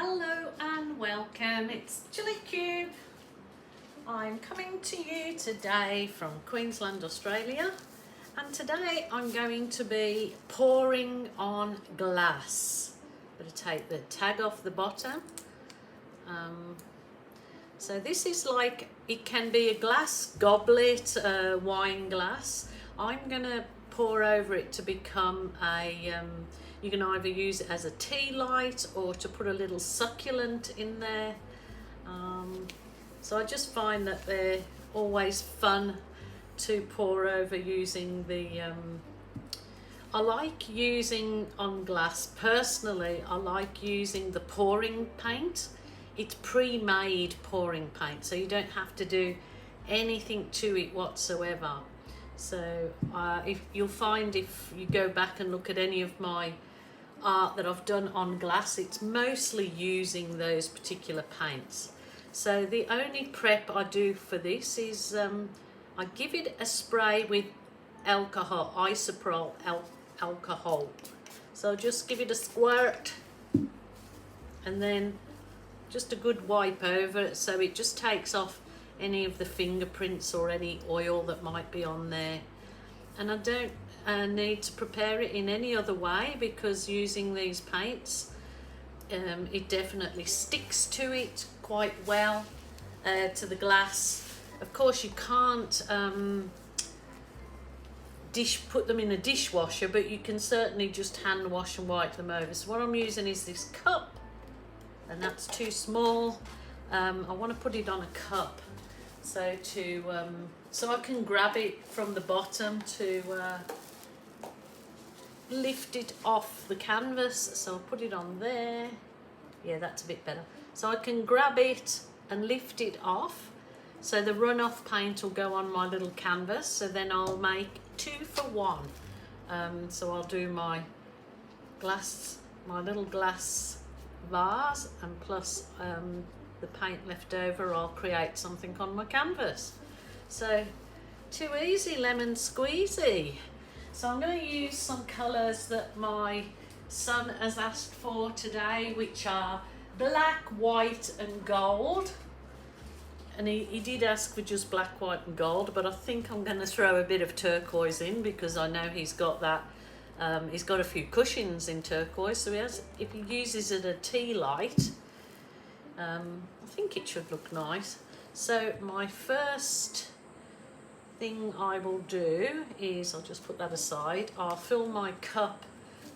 Hello and welcome, it's Chili Cube. I'm coming to you today from Queensland, Australia, and today I'm going to be pouring on glass. I'm going to take the tag off the bottom. So this is like, it can be a glass goblet, wine glass. I'm going to pour over it to become a, you can either use it as a tea light or to put a little succulent in there. So I just find that they're always fun to pour over using the, I like using on glass, personally, I like using the pouring paint. It's pre-made pouring paint, so you don't have to do anything to it whatsoever. So if you'll find, if you go back and look at any of my art that I've done on glass, it's mostly using those particular paints. So the only prep I do for this is I give it a spray with alcohol, isopropyl alcohol. So just give it a squirt and then just a good wipe over it, so it just takes off any of the fingerprints or any oil that might be on there. And I don't need to prepare it in any other way, because using these paints, it definitely sticks to it quite well, to the glass. Of course you can't put them in a dishwasher, but you can certainly just hand wash and wipe them over. So what I'm using is this cup, and that's too small. I want to put it on a cup, so I can grab it from the bottom to lift it off the canvas. So I'll put it on there. Yeah, that's a bit better. So I can grab it and lift it off, so the runoff paint will go on my little canvas. So then I'll make 2 for 1. So I'll do my little glass vase, and plus the paint left over, I'll create something on my canvas. So too easy, lemon squeezy. So I'm going to use some colours that my son has asked for today, which are black, white and gold. And he did ask for just black, white and gold, but I think I'm going to throw a bit of turquoise in, because I know he's got that. He's got a few cushions in turquoise, so if he uses it a tea light, I think it should look nice. So my first thing I will do is, I'll just put that aside, I'll fill my cup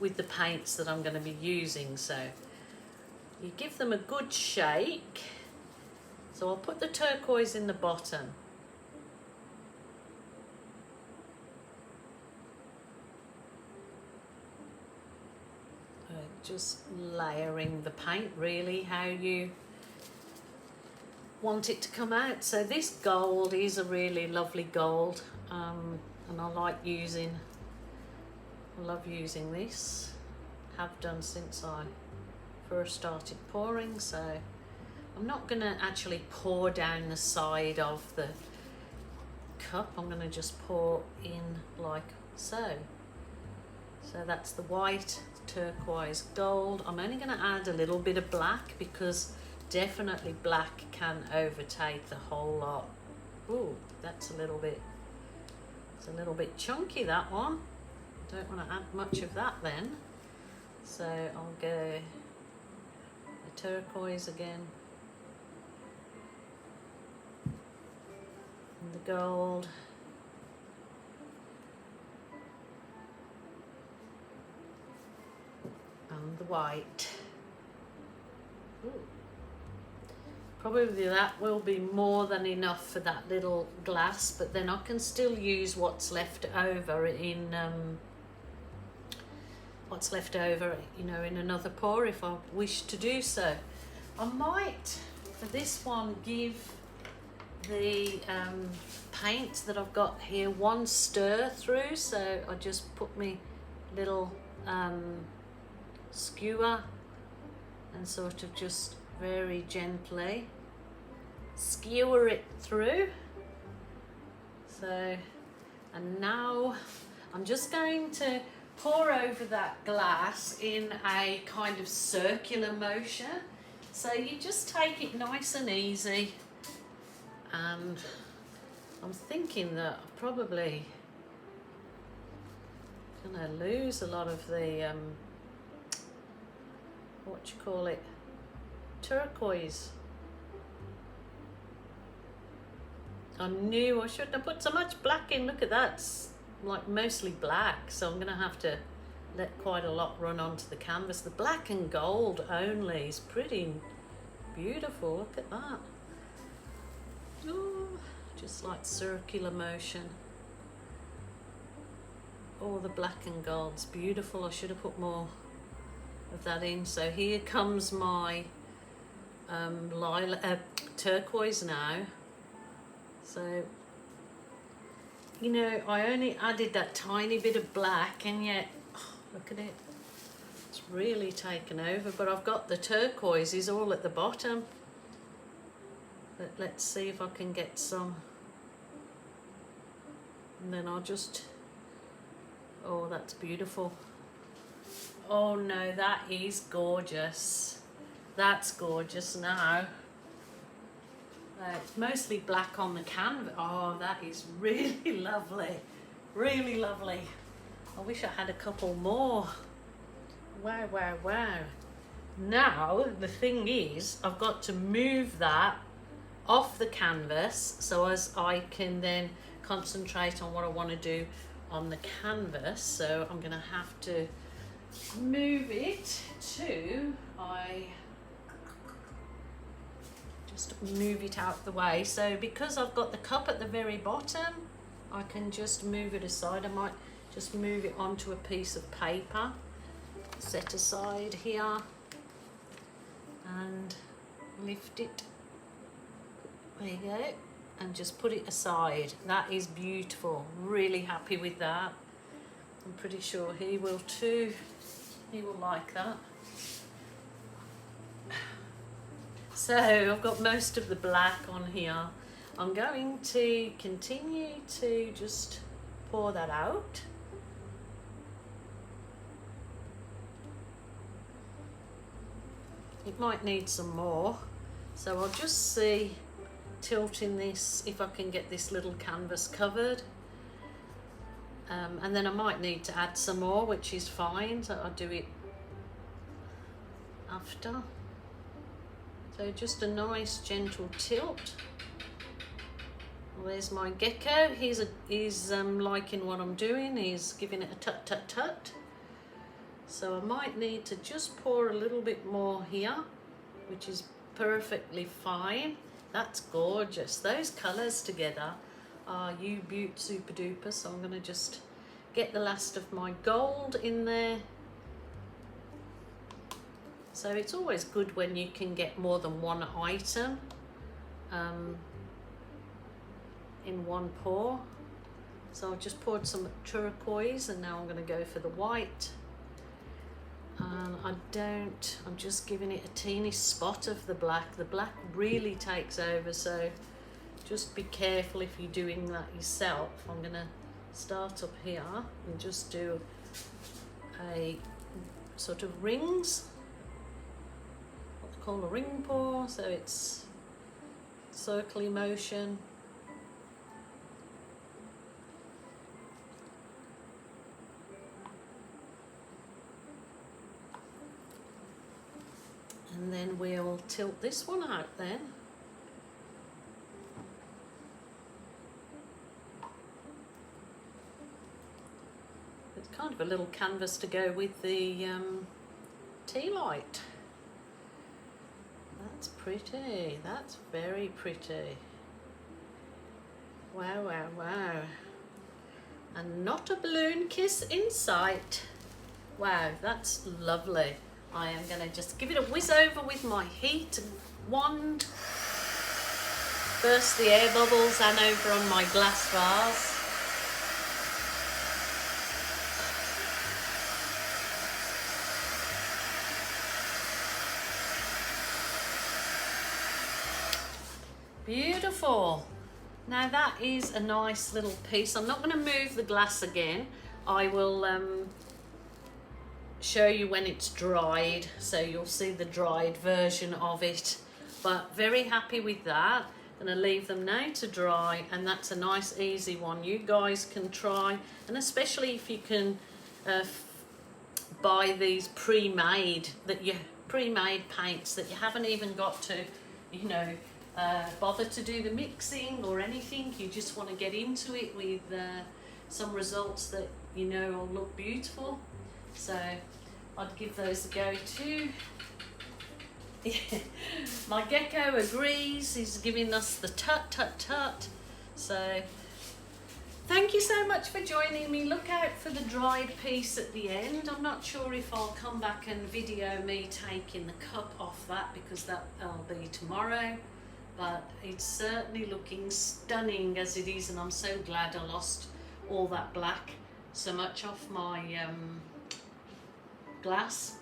with the paints that I'm going to be using. So you give them a good shake. So I'll put the turquoise in the bottom. Just layering the paint, really how you want it to come out. So this gold is a really lovely gold, and I love using this. Have done since I first started pouring. So I'm not going to actually pour down the side of the cup. I'm going to just pour in like so. So that's the white, turquoise, gold. I'm only going to add a little bit of black, because definitely black can overtake the whole lot. Ooh, that's a little bit chunky, that one. Don't want to add much of that then. So I'll go the turquoise again, and the gold, and the white. Ooh. Probably that will be more than enough for that little glass, but then I can still use what's left over in in another pour if I wish to do so. I might, for this one, give the paint that I've got here one stir through. So I just put my little skewer and sort of just very gently skewer it through. So, and now I'm just going to pour over that glass in a kind of circular motion. So you just take it nice and easy, and I'm thinking that I'm probably gonna lose a lot of the what you call it, turquoise. I knew I shouldn't have put so much black in. Look at that, it's like mostly black, so I'm gonna have to let quite a lot run onto the canvas. The black and gold only is pretty beautiful. Look at that. Ooh, just like circular motion. Oh, the black and gold's beautiful. I should have put more of that in. So here comes my turquoise now. So, you know, I only added that tiny bit of black, and yet, oh, look at it. It's really taken over, but I've got the turquoises all at the bottom. But let's see if I can get some. And then I'll just, oh, that's beautiful. Oh no, that is gorgeous. That's gorgeous now. It's mostly black on the canvas. Oh, that is really lovely. Really lovely. I wish I had a couple more. Wow, wow, wow. Now, the thing is, I've got to move that off the canvas so as I can then concentrate on what I want to do on the canvas. So I'm going to have to move it to, just move it out the way. So because I've got the cup at the very bottom, I can just move it aside. I might just move it onto a piece of paper, set aside here, and lift it. There you go, and just put it aside. That is beautiful. Really happy with that. I'm pretty sure he will too. He will like that. So I've got most of the black on here. I'm going to continue to just pour that out. It might need some more. So I'll just see, tilting this, if I can get this little canvas covered. And then I might need to add some more, which is fine, so I'll do it after. So just a nice gentle tilt. Well, there's my gecko. He's liking what I'm doing. He's giving it a tut tut tut. So I might need to just pour a little bit more here, which is perfectly fine. That's gorgeous. Those colours together are you beaut super duper. So I'm going to just get the last of my gold in there. So it's always good when you can get more than one item in one pour. So I just poured some turquoise, and now I'm going to go for the white. And I'm just giving it a teeny spot of the black. The black really takes over, so just be careful if you're doing that yourself. I'm going to start up here and just do a sort of rings. Called a ring pour, so it's circular motion. And then we'll tilt this one out then. It's kind of a little canvas to go with the tea light. That's pretty. That's very pretty. Wow, wow, wow. And not a balloon kiss in sight. Wow, that's lovely. I am going to just give it a whiz over with my heat wand. Burst the air bubbles and over on my glass vase. Beautiful. Now that is a nice little piece. I'm not going to move the glass again. I will show you when it's dried, so you'll see the dried version of it. But very happy with that. Gonna leave them now to dry, and that's a nice easy one you guys can try, and especially if you can buy these pre-made paints that you haven't even got to, you know, bother to do the mixing or anything. You just want to get into it with some results that you know will look beautiful. So I'd give those a go too. My gecko agrees, he's giving us the tut. So thank you so much for joining me. Look out for the dried piece at the end. I'm not sure if I'll come back and video me taking the cup off that, because that'll be tomorrow, but it's certainly looking stunning as it is, and I'm so glad I lost all that black so much off my glass.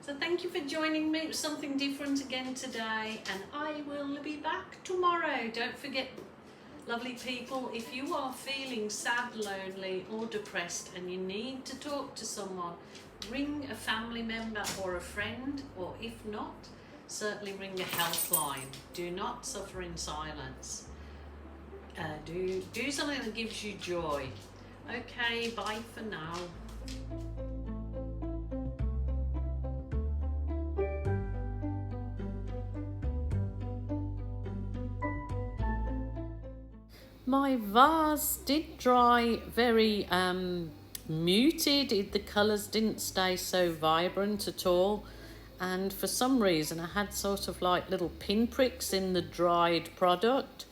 So thank you for joining me. It was something different again today, and I will be back tomorrow. Don't forget, lovely people, if you are feeling sad, lonely or depressed and you need to talk to someone, ring a family member or a friend, or if not, certainly ring a helpline. Do not suffer in silence. Do something that gives you joy. Okay, bye for now. My vase did dry very muted. The colours didn't stay so vibrant at all, and for some reason I had sort of like little pinpricks in the dried product,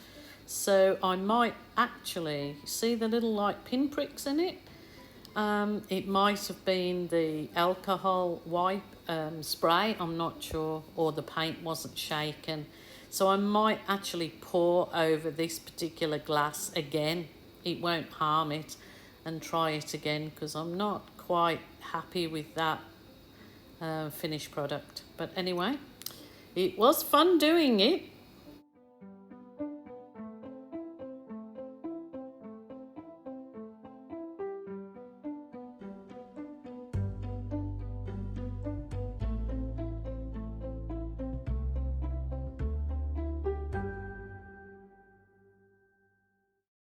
so I might actually see the little like pinpricks in it. It might have been the alcohol wipe spray, I'm not sure, or the paint wasn't shaken. So I might actually pour over this particular glass again. It won't harm it, and try it again, because I'm not quite happy with that finished product. But anyway, it was fun doing it.